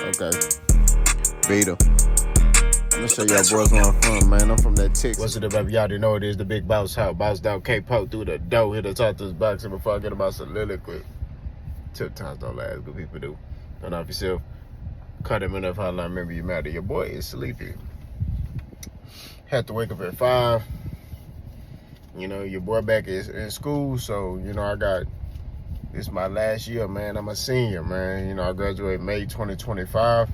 Okay. Beta. I'm gonna show y'all boys where I'm from, man. I'm from that Texas. What's it up, baby? Y'all already know it is the big boss house. Boss down K-Poke through the door. Hit the top of this boxing before I get about soliloquy. Tip times don't last, good people do. Don't know if yourself. Cut him enough hotline. Remember you matter. Your boy is sleepy. Had to wake up at 5. You know, your boy back is in school, so, you know, this my last year, man. I'm a senior, man. You know, I graduate May 2025.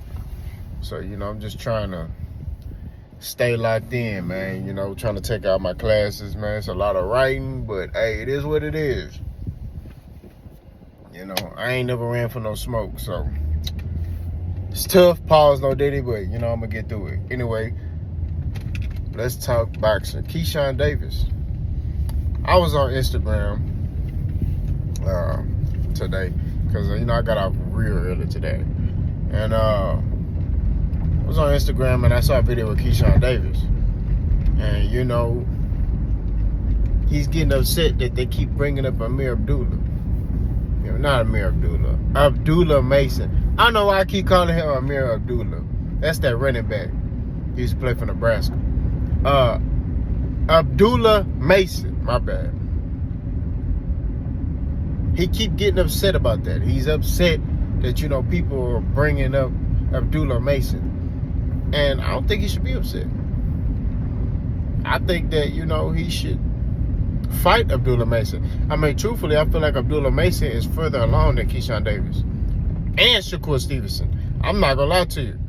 So, you know, I'm just trying to stay locked in, man. You know, trying to take out my classes, man. It's a lot of writing, but, hey, it is what it is. You know, I ain't never ran for no smoke, so it's tough. Pause, no diddy, but, you know, I'm going to get through it. Anyway, let's talk boxing. Keyshawn Davis. I was on Instagram today because, you know, I got off real early today. And I was on Instagram and I saw a video with Keyshawn Davis. And, you know, he's getting upset that they keep bringing up Abdullah. You know, not Abdullah. Abdullah Mason. I don't know why I keep calling him Abdullah. That's that running back. He used to play for Nebraska. Abdullah Mason. My bad. He keep getting upset about that. He's upset that, you know, people are bringing up Abdullah Mason. And I don't think he should be upset. I think that, you know, he should fight Abdullah Mason. I mean, truthfully, I feel like Abdullah Mason is further along than Keyshawn Davis and Shakur Stevenson. I'm not going to lie to you.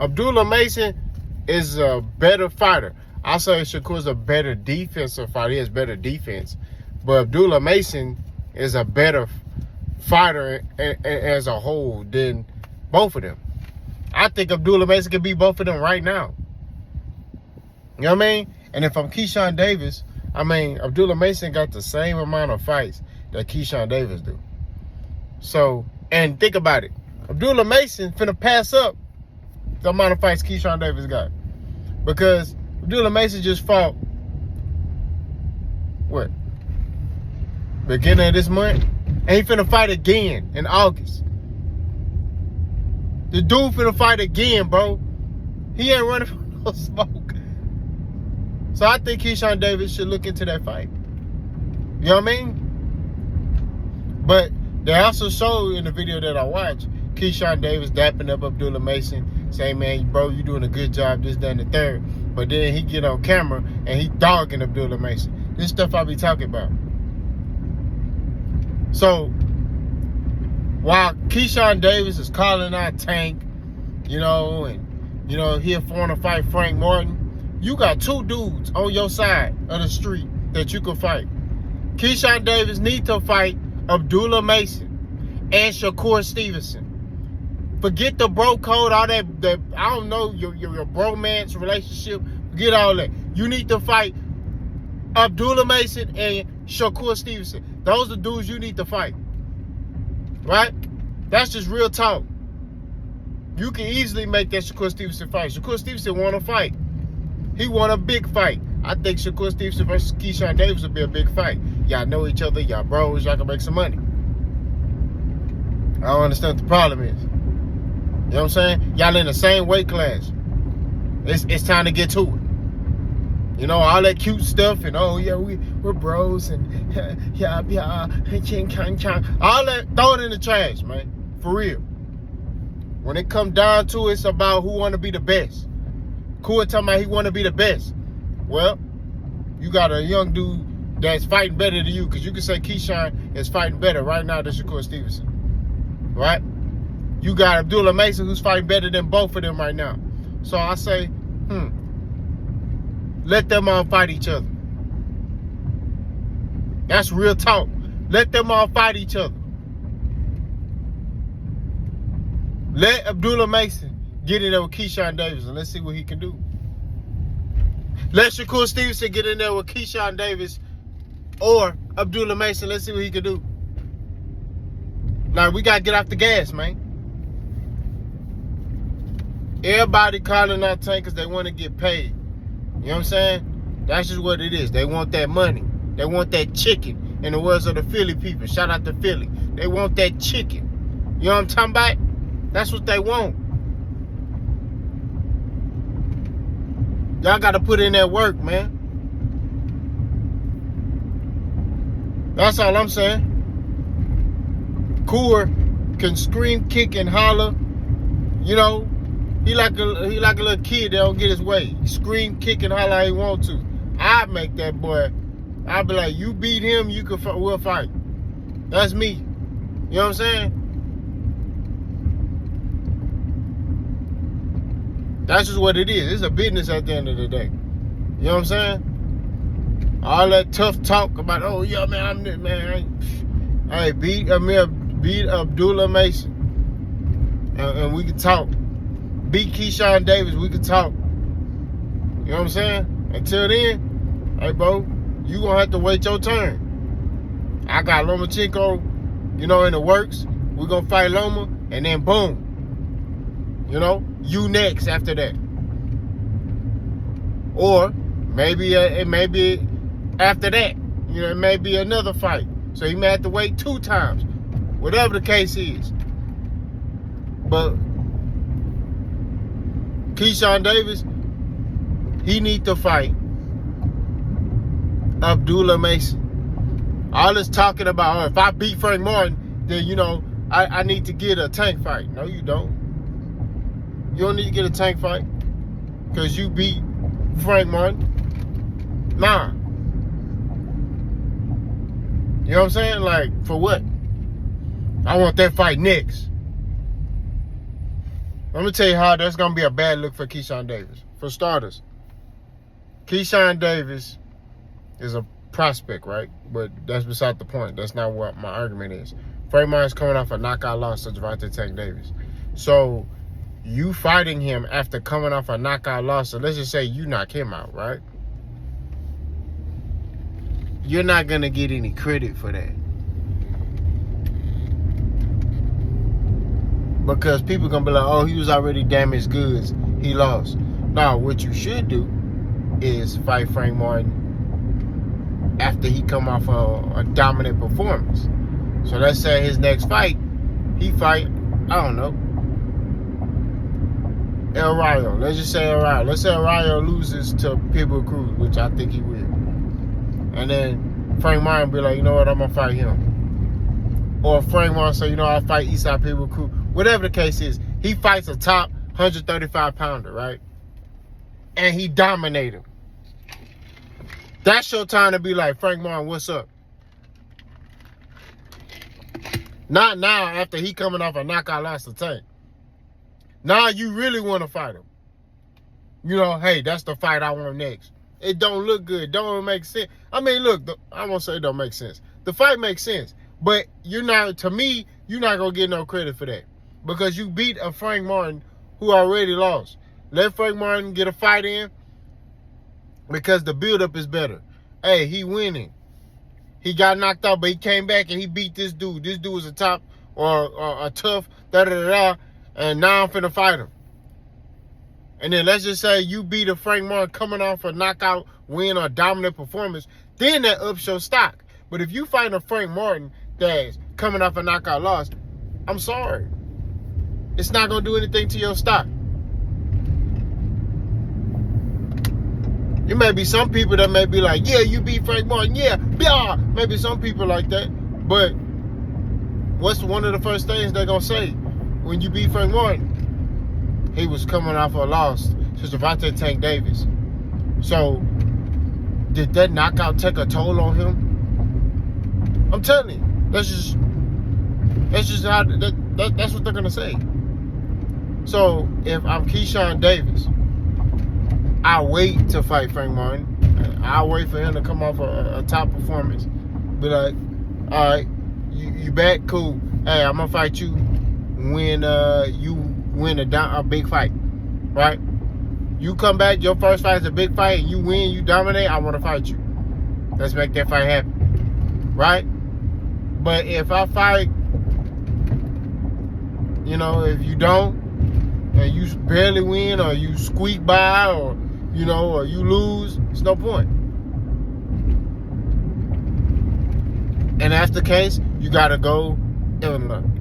Abdullah Mason is a better fighter. I say Shakur's a better defensive fighter. He has better defense. But Abdullah Mason is a better fighter as a whole than both of them. I think Abdullah Mason can beat both of them right now. You know what I mean? And if I'm Keyshawn Davis, I mean, Abdullah Mason got the same amount of fights that Keyshawn Davis do. So, and think about it. Abdullah Mason finna pass up the amount of fights Keyshawn Davis got. Because Abdullah Mason just fought, what? Beginning of this month? And he finna fight again in August. The dude finna fight again, bro. He ain't running from no smoke. So I think Keyshawn Davis should look into that fight. You know what I mean? But they also showed in the video that I watched, Keyshawn Davis dapping up Abdullah Mason, saying, man, bro, you doing a good job, this, that, and the third. But then he get on camera and he dogging Abdullah Mason. This stuff I be talking about. So, while Keyshawn Davis is calling out Tank, you know, and, you know, he'll want to fight Frank Martin, you got two dudes on your side of the street that you can fight. Keyshawn Davis needs to fight Abdullah Mason and Shakur Stevenson. Forget the bro code, all that I don't know, your bromance relationship. Forget all that. You need to fight Abdullah Mason and Shakur Stevenson. Those are the dudes you need to fight. Right? That's just real talk. You can easily make that Shakur Stevenson fight. Shakur Stevenson want to fight. He want a big fight. I think Shakur Stevenson versus Keyshawn Davis would be a big fight. Y'all know each other. Y'all bros. Y'all can make some money. I don't understand what the problem is. You know what I'm saying? Y'all in the same weight class. It's time to get to it. You know, all that cute stuff and, oh, yeah, we're bros and, yeah, all that, throw it in the trash, man. For real. When it come down to it, it's about who want to be the best. Cool talking about he want to be the best. Well, you got a young dude that's fighting better than you, because you can say Keyshawn is fighting better right now than Shakur Stevenson. Right? You got Abdullah Mason who's fighting better than both of them right now. So I say, let them all fight each other. That's real talk. Let them all fight each other. Let Abdullah Mason get in there with Keyshawn Davis and let's see what he can do. Let Shakur Stevenson get in there with Keyshawn Davis or Abdullah Mason. Let's see what he can do. Like, we got to get off the gas, man. Everybody calling out Tank because they want to get paid. You know what I'm saying? That's just what it is. They want that money. They want that chicken. In the words of the Philly people. Shout out to Philly. They want that chicken. You know what I'm talking about? That's what they want. Y'all got to put in that work, man. That's all I'm saying. Coor can scream, kick, and holler. You know, he like a little kid that don't get his way. He scream, kick, and holler how he want to. I make that boy. I be like, you beat him, we'll fight. That's me. You know what I'm saying? That's just what it is. It's a business at the end of the day. You know what I'm saying? All that tough talk about, oh yeah, man, I'm this man. Hey, beat Abdullah Mason, and we can talk. Beat Keyshawn Davis, we can talk. You know what I'm saying? Until then, hey, bro, you gonna have to wait your turn. I got Lomachenko, in the works. We're gonna fight Loma, and then boom. You next after that. Or maybe it may be after that. It may be another fight. So he may have to wait 2 times. Whatever the case is. But Keyshawn Davis, he need to fight Abdullah Mason. All this talking about, if I beat Frank Martin, then, I need to get a tank fight. No, you don't. You don't need to get a tank fight because you beat Frank Martin. Nah. You know what I'm saying? Like, for what? I want that fight next. Let me tell you how that's going to be a bad look for Keyshawn Davis. For starters, Keyshawn Davis is a prospect, right? But that's beside the point. That's not what my argument is. Frank Martin's coming off a knockout loss to Gervonta Tank Davis. So, you fighting him after coming off a knockout loss, so let's just say you knock him out, right? You're not going to get any credit for that. Because people going to be like, oh, he was already damaged goods. He lost. Now, what you should do is fight Frank Martin after he come off a dominant performance. So let's say his next fight, he fight, I don't know, El Rayo. Let's just say El Rayo. Let's say El Rayo loses to Pitbull Cruz, which I think he will. And then Frank Martin be like, you know what, I'm going to fight him. Or Frank Martin say, I'll fight Eastside Pitbull Cruz. Whatever the case is, he fights a top 135-pounder, right? And he dominate him. That's your time to be like, Frank Martin, what's up? Not now after he coming off a knockout loss to Tank. Now you really want to fight him. Hey, that's the fight I want next. It don't look good. Don't make sense. I mean, look, I won't say it don't make sense. The fight makes sense. But you're not going to get no credit for that. Because you beat a Frank Martin who already lost. Let Frank Martin get a fight in because the buildup is better. Hey, he winning. He got knocked out, but he came back and he beat this dude. This dude was a top or a tough, da-da-da-da. And now I'm finna fight him. And then let's just say you beat a Frank Martin coming off a knockout win or dominant performance, then that ups your stock. But if you fight a Frank Martin that's coming off a knockout loss, I'm sorry. It's not going to do anything to your stock. There may be some people that may be like, yeah, you beat Frank Martin, yeah, blah. Maybe some people like that. But what's one of the first things they're going to say when you beat Frank Martin? He was coming off a loss to Gervonta Tank Davis. So, did that knockout take a toll on him? I'm telling you, that's just how that's what they're gonna say. So, if I'm Keyshawn Davis, I wait to fight Frank Martin. I'll wait for him to come off a top performance. Be like, all right, you back, cool. Hey, I'm gonna fight you when you win a big fight, right? You come back, your first fight is a big fight, and you win, you dominate, I want to fight you. Let's make that fight happen, right? But if I fight, if you don't, and you barely win, or you squeak by, or you lose, it's no point. And that's the case, you gotta go.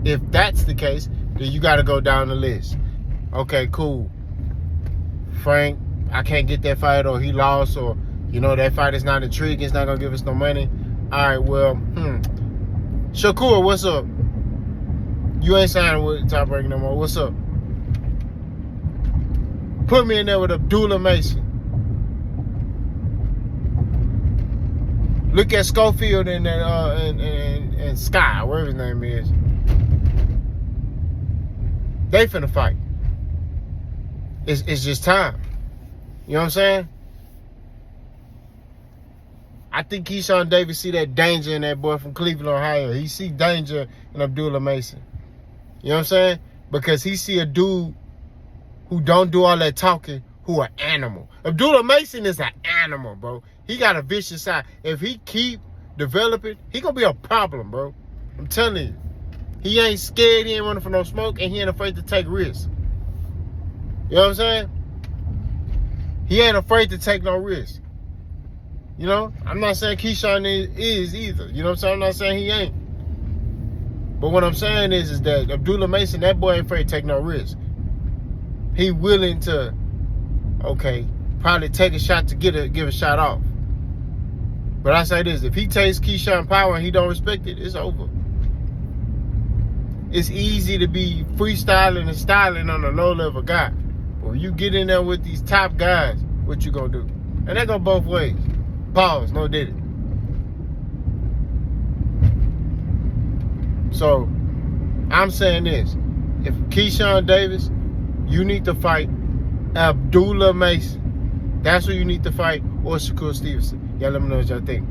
If that's the case, then you got to go down the list. Okay, cool. Frank I can't get that fight, or he lost, or that fight is not intriguing, it's not gonna give us no money. All right, well, Shakur, what's up? You ain't signing with Top Rank no more. What's up? Put me in there with Abdullah Mason. Look at Schofield and Sky, whatever his name is. They finna fight. It's just time. You know what I'm saying? I think Keyshawn Davis see that danger in that boy from Cleveland, Ohio. He see danger in Abdullah Mason. You know what I'm saying? Because he see a dude who don't do all that talking, who an animal. Abdullah Mason is an animal, bro. He got a vicious side. If he keep developing, he gonna be a problem, bro. I'm telling you. He ain't scared, he ain't running for no smoke, and he ain't afraid to take risks. You know what I'm saying? He ain't afraid to take no risks. I'm not saying Keyshawn is either. You know what I'm saying? I'm not saying he ain't. But what I'm saying is that Abdullah Mason, that boy ain't afraid to take no risk. He willing to, probably take a shot to give a shot off. But I say this, if he takes Keyshawn power and he don't respect it, it's over. It's easy to be freestyling and styling on a low-level guy. But when you get in there with these top guys, what you gonna do? And that go both ways. Pause, no did it. So, I'm saying this. If Keyshawn Davis, you need to fight Abdullah Mason. That's who you need to fight, or Shakur Stevenson. Y'all let me know what y'all think.